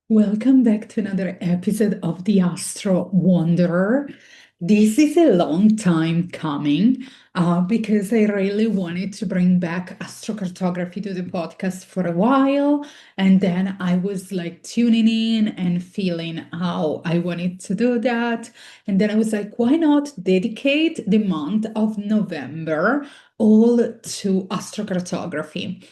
Welcome back to another episode of the Astro Wanderer. This is a long time coming because I really wanted to bring back astrocartography to the podcast for a while. And then I was like tuning in and feeling how I wanted to do that. And then I was like, why not dedicate the month of November all to astrocartography?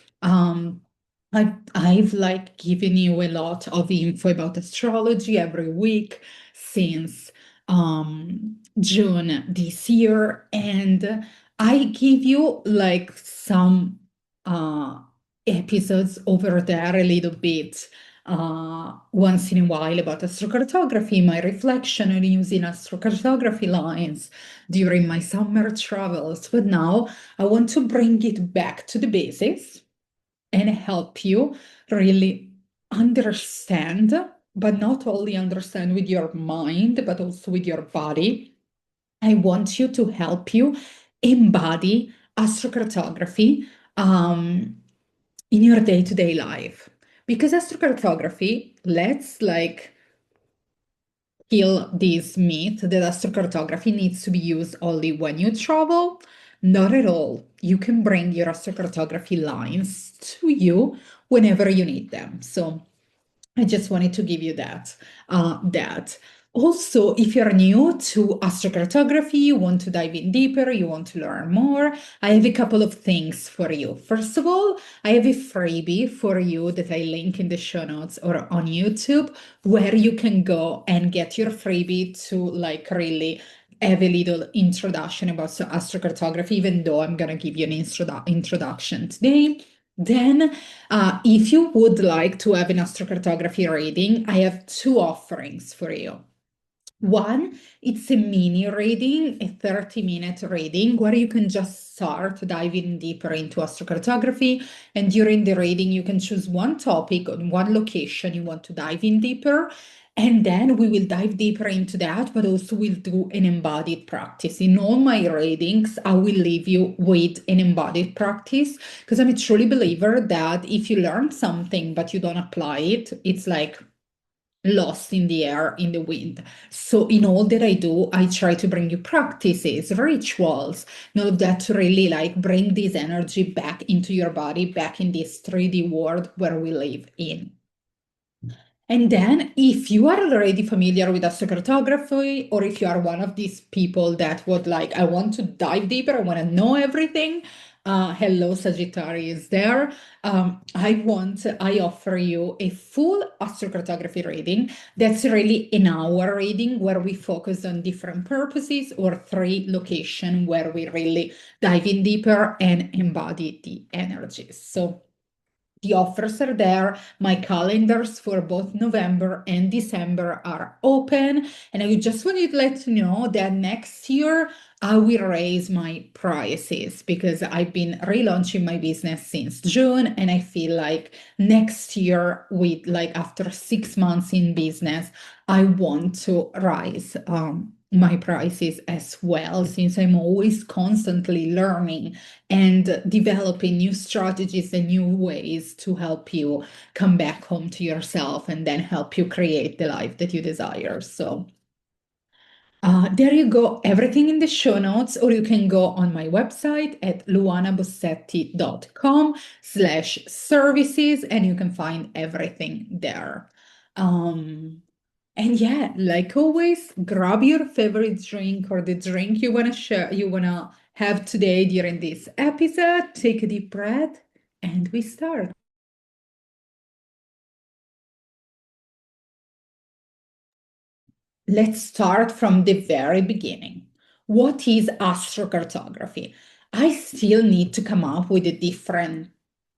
I've like given you a lot of info about astrology every week since June this year, and I give you like some uh, episodes over there a little bit once in a while about astrocartography, my reflection on using astrocartography lines during my summer travels. But now I want to bring it back to the basics and help you really understand, but not only understand with your mind, but also with your body. I want you to help you embody astrocartography in your day-to-day life. Because astrocartography, let's like kill this myth that astrocartography needs to be used only when you travel. Not at all. You can bring your astrocartography lines to you whenever you need them. So I just wanted to give you that. Also, if you're new to astrocartography, you want to dive in deeper, you want to learn more, I have a couple of things for you. First of all, I have a freebie for you that I link in the show notes or on YouTube, where you can go and get your freebie to like really have a little introduction about astrocartography, even though I'm going to give you an introduction today. Then if you would like to have an astrocartography reading, I have two offerings for you. One, it's a mini reading, a 30-minute reading, where you can just start diving deeper into astrocartography. And during the reading, you can choose one topic or one location you want to dive in deeper. And then we will dive deeper into that, but also we'll do an embodied practice. In all my readings, I will leave you with an embodied practice because I'm a truly believer that if you learn something but you don't apply it, it's like lost in the air, in the wind. So in all that I do, I try to bring you practices, rituals, and all of that to really like bring this energy back into your body, back in this 3D world where we live in. And then, if you are already familiar with astrocartography, or if you are one of these people that would like, I want to dive deeper, I want to know everything. Hello, Sagittarius there. I offer you a full astrocartography reading. That's really an hour reading where we focus on different purposes or three locations where we really dive in deeper and embody the energies. So the offers are there. My calendars for both November and December are open. And I just wanted to let you know that next year I will raise my prices because I've been relaunching my business since June. And I feel like next year, with like after 6 months in business, I want to rise my prices as well, since I'm always constantly learning and developing new strategies and new ways to help you come back home to yourself and then help you create the life that you desire. So there you go, everything in the show notes, or you can go on my website at luanabossetti.com/services and you can find everything there. And yeah, like always, grab your favorite drink or the drink you want to share, you want to have today during this episode. Take a deep breath and we start. Let's start from the very beginning. What is astrocartography? I still need to come up with a different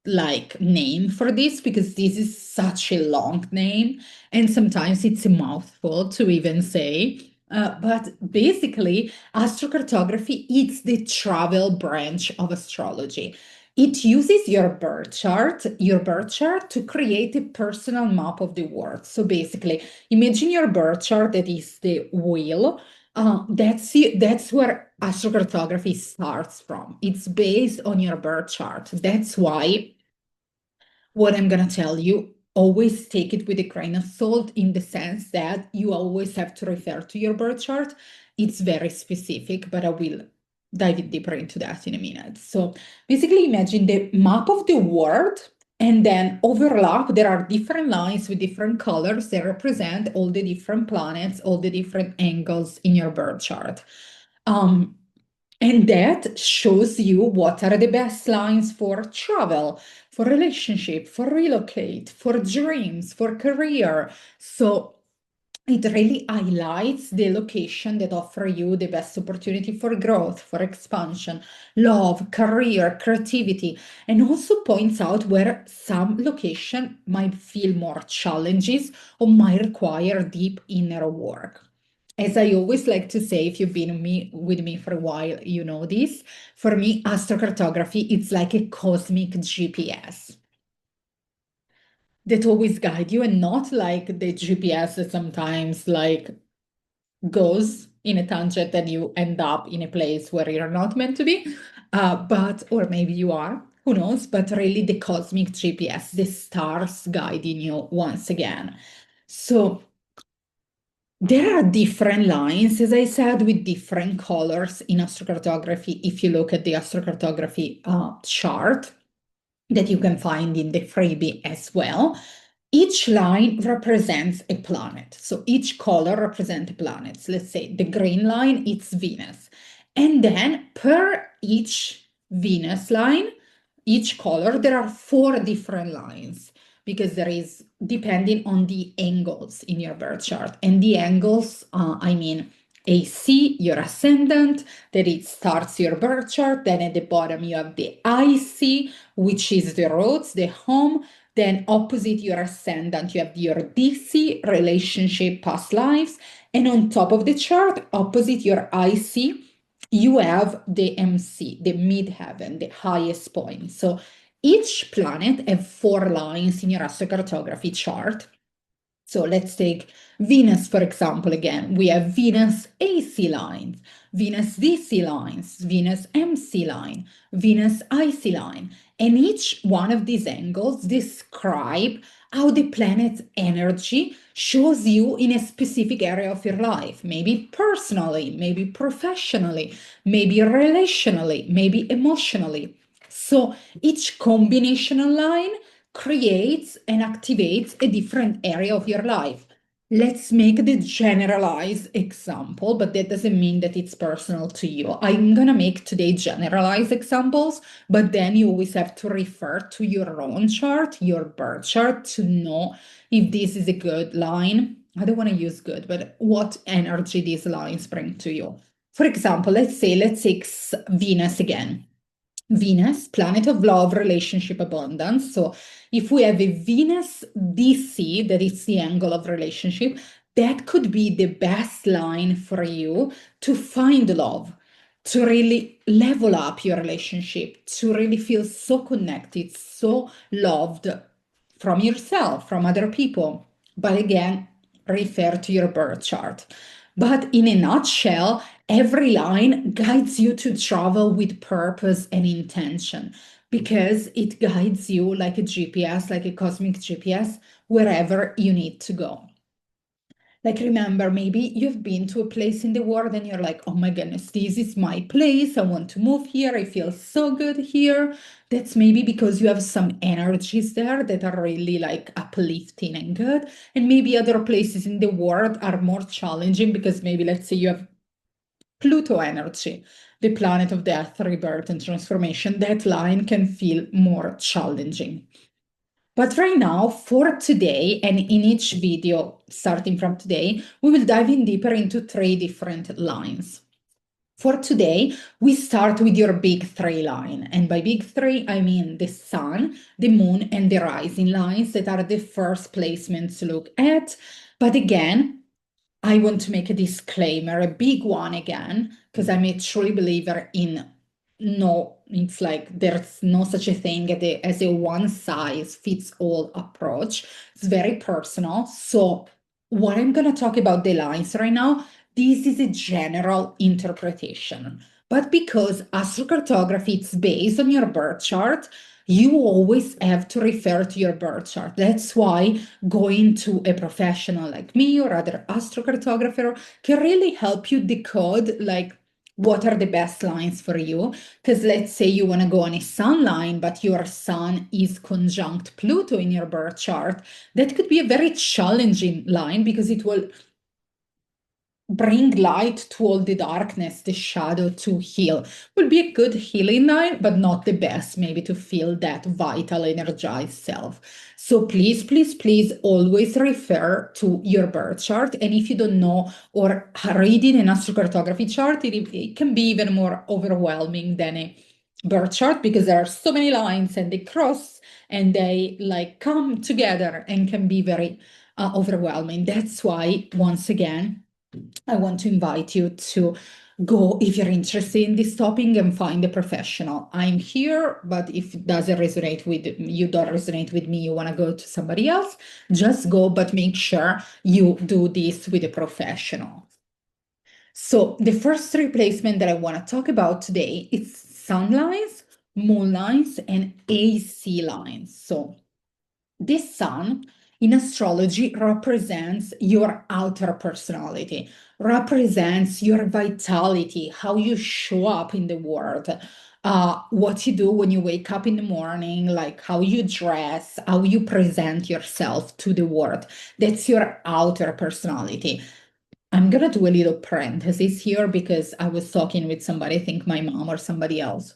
like name for this because this is such a long name and sometimes it's a mouthful to even say. But basically, astrocartography is the travel branch of astrology. It uses your birth chart to create a personal map of the world. So basically, imagine your birth chart that is the wheel. That's where astrocartography starts from. It's based on your birth chart. That's why what I'm going to tell you always take it with a grain of salt in the sense that you always have to refer to your birth chart. It's very specific, but I will dive in deeper into that in a minute. So basically, imagine the map of the world, and then overlap. There are different lines with different colors that represent all the different planets, all the different angles in your birth chart. Um, and that shows you what are the best lines for travel, for relationship, for relocate, for dreams, for career. So it really highlights the location that offer you the best opportunity for growth, for expansion, love, career, creativity, and also points out where some location might feel more challenges or might require deep inner work. As I always like to say, if you've been with me for a while, you know this. For me, astrocartography, it's like a cosmic GPS that always guide you, and not like the GPS that sometimes like goes in a tangent and you end up in a place where you're not meant to be. But or maybe you are, who knows? But really the cosmic GPS, the stars guiding you once again. So there are different lines, as I said, with different colors in astrocartography. If you look at the astrocartography chart that you can find in the freebie as well, each line represents a planet. So each color represents a planet. So let's say the green line, it's Venus. And then per each Venus line, each color, there are four different lines because there is depending on the angles in your birth chart. And the angles, I mean, AC, your ascendant, that it starts your birth chart. Then at the bottom, you have the IC, which is the roots, the home. Then opposite your ascendant, you have your DC, relationship, past lives. And on top of the chart, opposite your IC, you have the MC, the midheaven, the highest point. So each planet have four lines in your astrocartography chart. So let's take Venus, for example, again. We have Venus AC lines, Venus DC lines, Venus MC line, Venus IC line. And each one of these angles describe how the planet's energy shows you in a specific area of your life, maybe personally, maybe professionally, maybe relationally, maybe emotionally. So each combinational line creates and activates a different area of your life. Let's make the generalized example, but that doesn't mean that it's personal to you. I'm going to make today generalized examples, but then you always have to refer to your own chart, your birth chart, to know if this is a good line. I don't want to use good, but what energy these lines bring to you. For example, let's take Venus again. Venus, planet of love, relationship, abundance. So if we have a Venus DC, that is the angle of relationship, that could be the best line for you to find love, to really level up your relationship, to really feel so connected, so loved from yourself, from other people. But again, refer to your birth chart. But in a nutshell, every line guides you to travel with purpose and intention because it guides you like a GPS, like a cosmic GPS, wherever you need to go. Like, remember, maybe you've been to a place in the world and you're like, oh my goodness, this is my place. I want to move here. I feel so good here. That's maybe because you have some energies there that are really like uplifting and good. And maybe other places in the world are more challenging because maybe, let's say, you have Pluto energy, the planet of death, rebirth, and transformation. That line can feel more challenging. But right now, for today, and in each video starting from today, we will dive in deeper into three different lines. For today, we start with your big three line. And by big three, I mean the sun, the moon, and the rising lines that are the first placements to look at. But again, I want to make a disclaimer, a big one again, because I'm a truly believer in no, it's like there's no such a thing as a one size fits all approach. It's very personal. So, what I'm going to talk about the lines right now, this is a general interpretation. But because astrocartography is based on your birth chart, you always have to refer to your birth chart. That's why going to a professional like me or other astrocartographer can really help you decode like what are the best lines for you. Because let's say you want to go on a sun line, but your sun is conjunct Pluto in your birth chart. That could be a very challenging line because it will bring light to all the darkness, the shadow to heal. Will be a good healing line, but not the best, maybe to feel that vital, energized self. So please, please, please always refer to your birth chart. And if you don't know or reading an astrocartography chart, it can be even more overwhelming than a birth chart because there are so many lines and they cross and they like come together and can be very overwhelming. That's why, once again, I want to invite you to go if you're interested in this topic and find a professional. I'm here, but if it doesn't resonate with you, don't resonate with me, you want to go to somebody else, just go, but make sure you do this with a professional. So the first three placements that I want to talk about today is sun lines, moon lines, and AC lines. So this sun in astrology represents your outer personality, represents your vitality, how you show up in the world, what you do when you wake up in the morning, like how you dress, how you present yourself to the world. That's your outer personality. I'm gonna do a little parenthesis here because I was talking with somebody, I think my mom or somebody else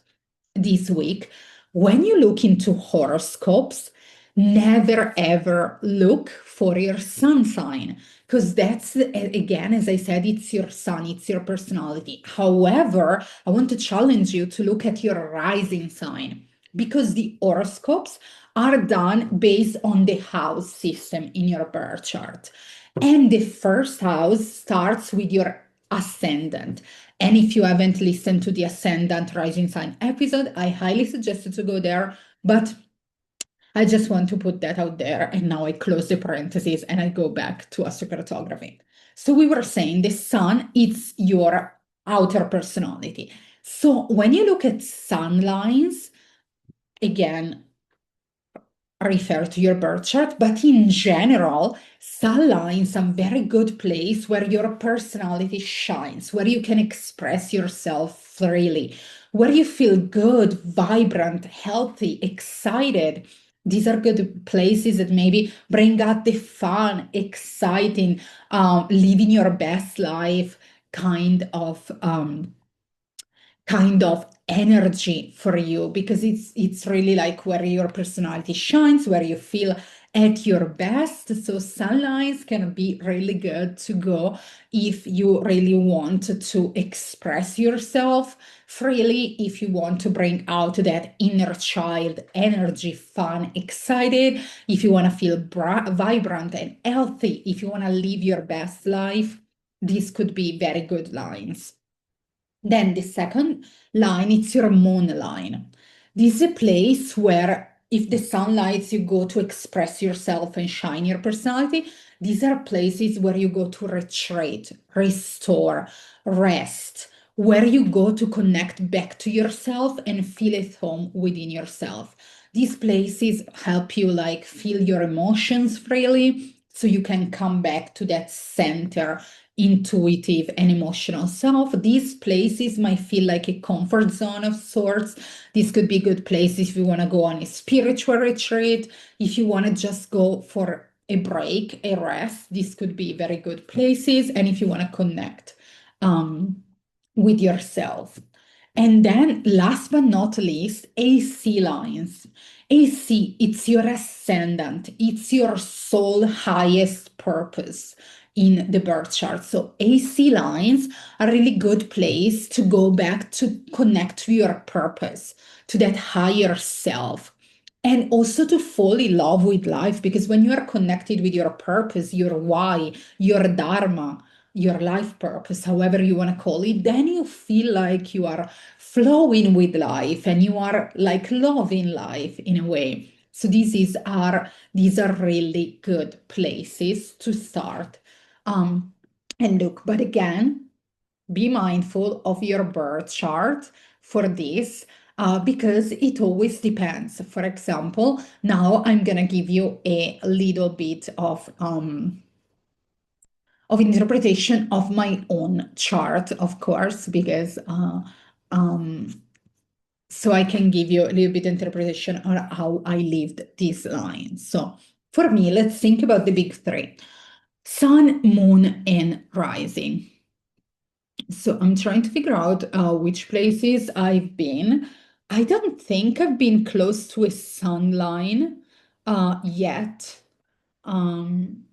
this week. When you look into horoscopes, never ever look for your sun sign because that's, again, as I said, it's your sun, it's your personality. However, I want to challenge you to look at your rising sign because the horoscopes are done based on the house system in your birth chart. And the first house starts with your ascendant. And if you haven't listened to the Ascendant Rising Sign episode, I highly suggest you to go there. But I just want to put that out there. And now I close the parentheses and I go back to astrocartography. So we were saying the sun, it's your outer personality. So when you look at sun lines, again, refer to your birth chart, but in general, sun lines are a very good place where your personality shines, where you can express yourself freely, where you feel good, vibrant, healthy, excited. These are good places that maybe bring out the fun, exciting, living your best life kind of energy for you because it's really like where your personality shines, where you feel at your best. So sunlights can be really good to go if you really want to express yourself freely, if you want to bring out that inner child energy, fun, excited, if you want to feel vibrant and healthy, if you want to live your best life. These could be very good lines. Then the second line, it's your moon line. This is a place where if the sun lights you go to express yourself and shine your personality, these are places where you go to retreat, restore, rest, where you go to connect back to yourself and feel at home within yourself. These places help you like feel your emotions freely so you can come back to that center intuitive and emotional self. These places might feel like a comfort zone of sorts. This could be good places if you want to go on a spiritual retreat, if you want to just go for a break, a rest. These could be very good places. And if you want to connect with yourself. And then last but not least, AC lines. AC, it's your ascendant, it's your soul highest purpose in the birth chart. So AC lines are a really good place to go back to connect to your purpose, to that higher self, and also to fall in love with life. Because when you are connected with your purpose, your why, your dharma, your life purpose, however you want to call it, then you feel like you are flowing with life and you are like loving life in a way. So these are really good places to start and look. But again, be mindful of your birth chart for this. because it always depends. For example, now I'm gonna give you a little bit of interpretation of my own chart, of course, because um, so I can give you a little bit interpretation on how I lived this line. So for me, let's think about the big three: sun, moon, and rising. So I'm trying to figure out which places I've been. I don't think I've been close to a sun line yet. Um,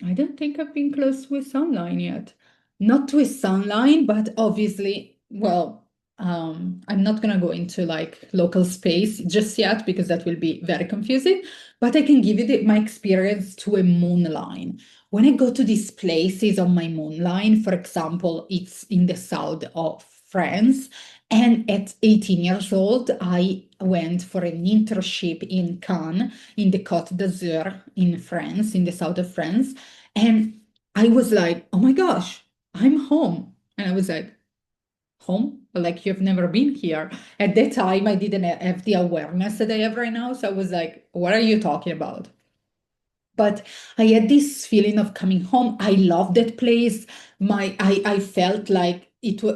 I don't think I've been close to a sunline yet. Not to a sunline, but obviously, well, I'm not gonna go into like local space just yet because that will be very confusing. But I can give you my experience to a moon line. When I go to these places on my moon line, for example, it's in the south of France, and at 18 years old, I went for an internship in Cannes in the Côte d'Azur in France, in the south of France. And I was like, oh my gosh, I'm home. And I was like, home? Like you've never been here. At that time, I didn't have the awareness that I have right now. So I was like, what are you talking about? But I had this feeling of coming home. I loved that place. I felt like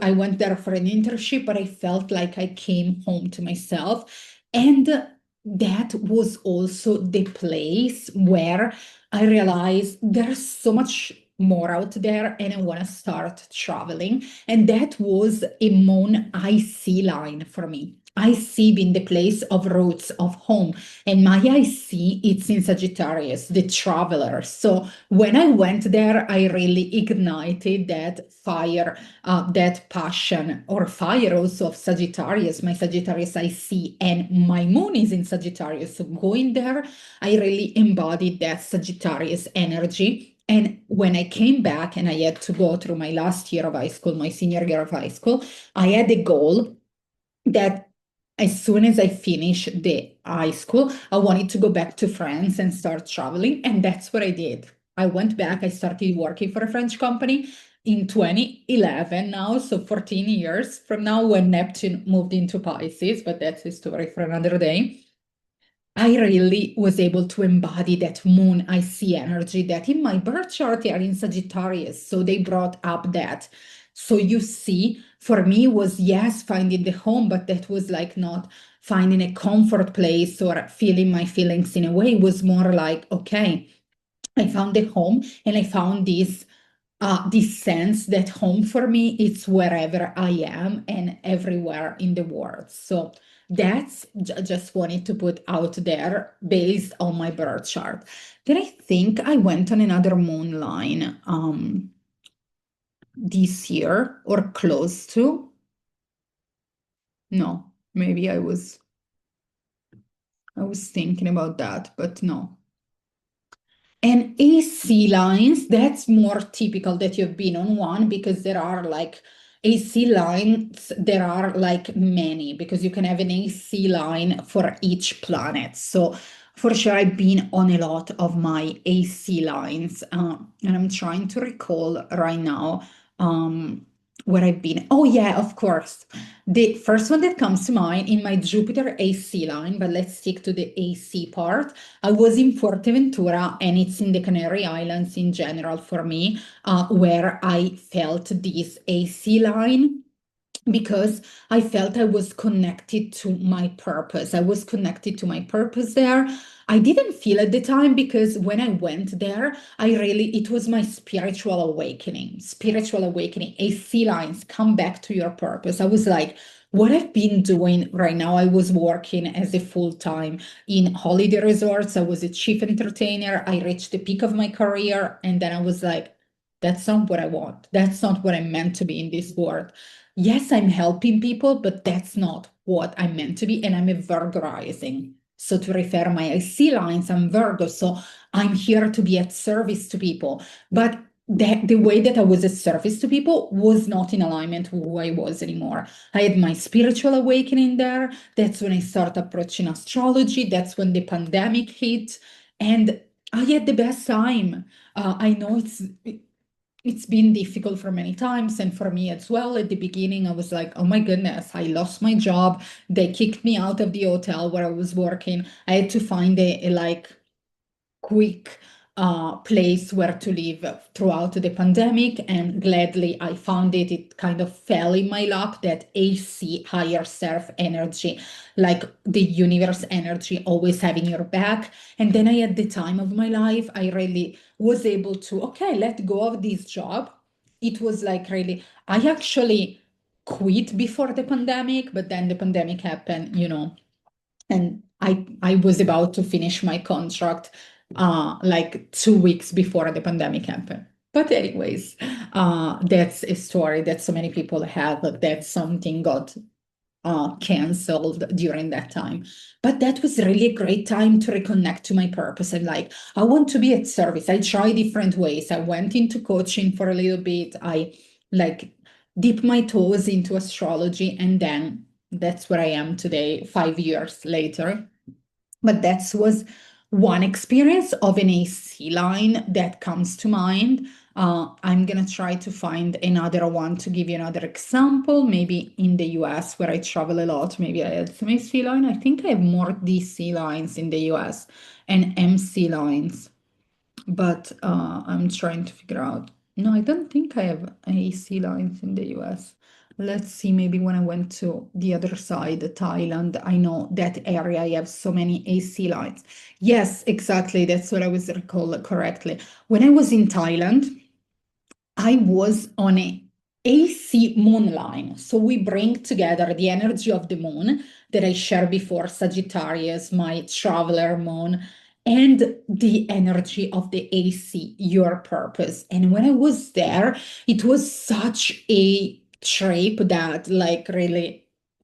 I went there for an internship, but I felt like I came home to myself. And that was also the place where I realized there's so much more out there and I want to start traveling. And that was a Mon IC line for me. IC being the place of roots of home. And my IC, it's in Sagittarius, the traveler. So when I went there, I really ignited that fire, that passion or fire also of Sagittarius, my Sagittarius IC, and my moon is in Sagittarius. So going there, I really embodied that Sagittarius energy. And when I came back and I had to go through my last year of high school, my senior year of high school, I had a goal that as soon as I finished the high school, I wanted to go back to France and start traveling. And that's what I did. I went back, I started working for a French company in 2011 now, so 14 years from now when Neptune moved into Pisces, but that's a story for another day. I really was able to embody that moon I see energy that in my birth chart they are in Sagittarius. So they brought up that. So you see, for me was yes, finding the home, but that was like not finding a comfort place or feeling my feelings in a way. It was more like, okay, I found the home and I found this sense that home for me it's wherever I am and everywhere in the world. So that's just wanted to put out there based on my birth chart. Then I think I went on another moon line this year or close to. No, maybe I was thinking about that, but no. And AC lines, that's more typical that you've been on one because there are like AC lines, there are like many because you can have an AC line for each planet. So for sure, I've been on a lot of my AC lines, and I'm trying to recall right now where I've been. Oh, yeah, of course. The first one that comes to mind in my Jupiter AC line, but let's stick to the AC part. I was in Fuerteventura, and it's in the Canary Islands in general for me, where I felt this AC line because I felt I was connected to my purpose. I was connected to my purpose there. I didn't feel at the time because when I went there, it was my spiritual awakening. AC lines, come back to your purpose. I was like, what I've been doing right now, I was working as a full-time in holiday resorts. I was a chief entertainer. I reached the peak of my career. And then I was like, that's not what I want. That's not what I'm meant to be in this world. Yes, I'm helping people, but that's not what I'm meant to be. And I'm a Virgo rising. So to refer my IC lines, I'm Virgo. So I'm here to be at service to people. But the way that I was at service to people was not in alignment with who I was anymore. I had my spiritual awakening there. That's when I started approaching astrology. That's when the pandemic hit. And I had the best time. I know it's been difficult for many times and for me as well. At the beginning, I was like, oh my goodness, I lost my job. They kicked me out of the hotel where I was working. I had to find a like quick place where to live throughout the pandemic. And gladly, I found it. It kind of fell in my lap that AC, higher self energy, like the universe energy, always having your back. And then I, at the time of my life, I really was able to, okay, let go of this job. It was like really, I actually quit before the pandemic, but then the pandemic happened, and I was about to finish my contract like 2 weeks before the pandemic happened. But anyways, that's a story that so many people have, that something got canceled during that time. But that was really a great time to reconnect to my purpose. And like, I want to be at service. I try different ways. I went into coaching for a little bit. I like dip my toes into astrology, and then that's where I am today, 5 years later. But that was one experience of an AC line that comes to mind. I'm going to try to find another one to give you another example. Maybe in the US, where I travel a lot, maybe I had some AC line. I think I have more DC lines in the US and MC lines, but I'm trying to figure out. No, I don't think I have AC lines in the US. Let's see, maybe when I went to the other side, Thailand, I know that area, I have so many AC lines. Yes, exactly. That's what I was recall correctly. When I was in Thailand, I was on a AC moon line. So we bring together the energy of the moon that I shared before, Sagittarius, my traveler moon, and the energy of the AC, your purpose. And when I was there, it was such a trip that like really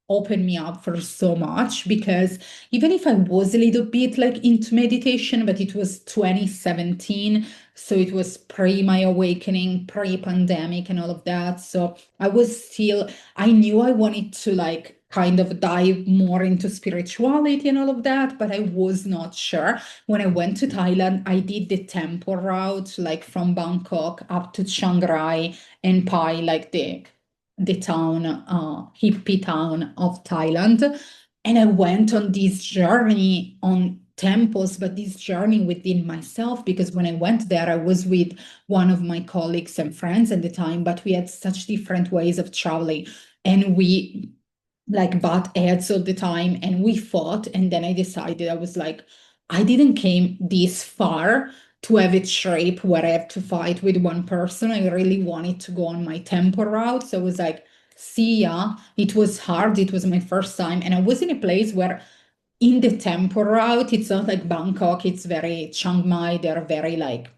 opened me up for so much, because even if I was a little bit like into meditation, but it was 2017, so it was pre my awakening, pre-pandemic and all of that. So I was still, I knew I wanted to like kind of dive more into spirituality and all of that, but I was not sure. When I went to Thailand, I did the temple route, like from Bangkok up to Chiang Rai and Pai, like the town, hippie town of Thailand. And I went on this journey on temples, but this journey within myself, because when I went there, I was with one of my colleagues and friends at the time, but we had such different ways of traveling. And we like butt heads all the time, and we fought. And then I decided, I was like, I didn't came this far to have a trip where I have to fight with one person. I really wanted to go on my tempo route. So I was like, see ya. It was hard. It was my first time. And I was in a place where in the tempo route, it's not like Bangkok, it's very Chiang Mai, they're very like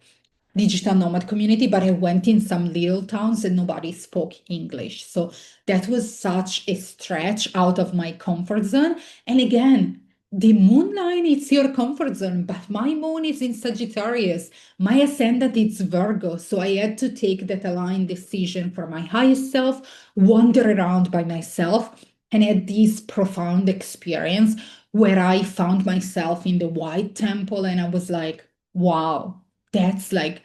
digital nomad community, but I went in some little towns and nobody spoke English. So that was such a stretch out of my comfort zone. And again, the moon line is your comfort zone, but my moon is in Sagittarius. My ascendant is Virgo. So I had to take that aligned decision for my highest self, wander around by myself, and had this profound experience where I found myself in the White Temple, and I was like, wow, that's like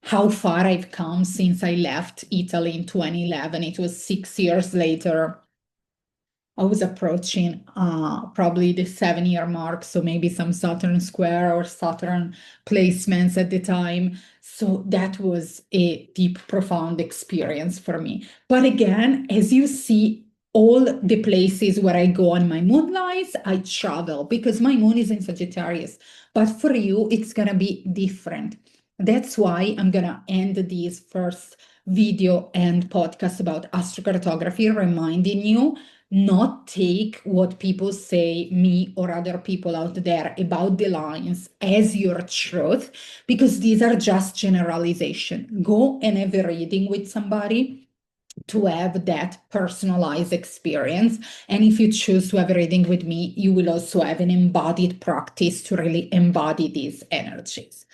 how far I've come since I left Italy in 2011. It was 6 years later. I was approaching probably the 7 year mark, so maybe some Saturn square or Saturn placements at the time. So that was a deep, profound experience for me. But again, as you see, all the places where I go on my moonlights, I travel because my moon is in Sagittarius. But for you, it's going to be different. That's why I'm going to end this first video and podcast about astrocartography, reminding you not take what people say, me or other people out there about the lines as your truth, because these are just generalization. Go and have a reading with somebody to have that personalized experience. And if you choose to have a reading with me, you will also have an embodied practice to really embody these energies.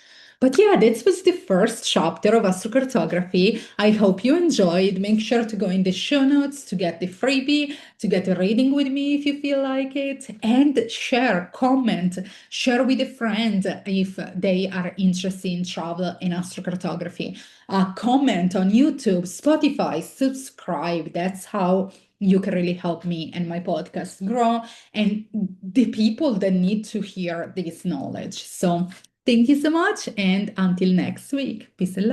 But yeah, this was the first chapter of astrocartography. I hope you enjoyed. Make sure to go in the show notes to get the freebie, to get a reading with me if you feel like it, and share, comment, share with a friend if they are interested in travel and astrocartography. Comment on YouTube, Spotify, subscribe. That's how you can really help me and my podcast grow and the people that need to hear this knowledge. So thank you so much, and until next week. Peace and love.